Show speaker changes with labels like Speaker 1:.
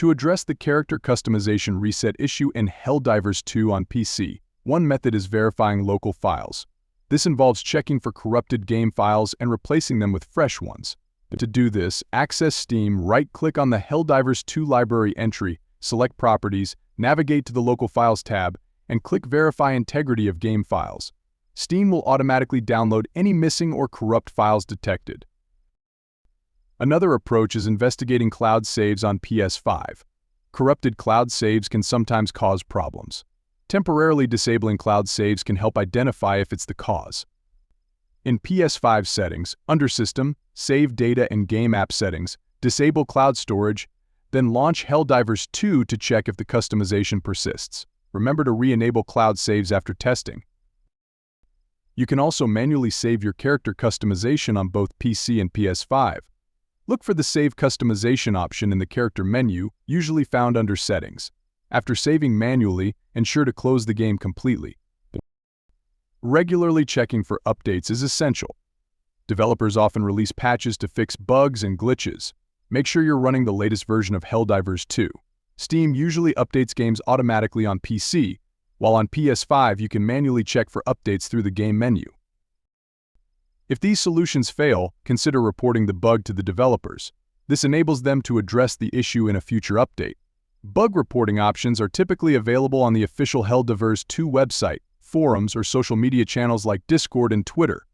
Speaker 1: To address the character customization reset issue in Helldivers 2 on PC, one method is verifying local files. This involves checking for corrupted game files and replacing them with fresh ones. To do this, access Steam, right-click on the Helldivers 2 library entry, select Properties, navigate to the Local Files tab, and click Verify Integrity of Game Files. Steam will automatically download any missing or corrupt files detected. Another approach is investigating cloud saves on PS5. Corrupted cloud saves can sometimes cause problems. Temporarily disabling cloud saves can help identify if it's the cause. In PS5 settings, under System, Save Data and Game App Settings, disable cloud storage, then launch Helldivers 2 to check if the customization persists. Remember to re-enable cloud saves after testing. You can also manually save your character customization on both PC and PS5. Look for the Save Customization option in the character menu, usually found under Settings. After saving manually, ensure to close the game completely. Regularly checking for updates is essential. Developers often release patches to fix bugs and glitches. Make sure you're running the latest version of Helldivers 2. Steam usually updates games automatically on PC, while on PS5 you can manually check for updates through the game menu. If these solutions fail, consider reporting the bug to the developers. This enables them to address the issue in a future update. Bug reporting options are typically available on the official Helldivers 2 website, forums, or social media channels like Discord and Twitter.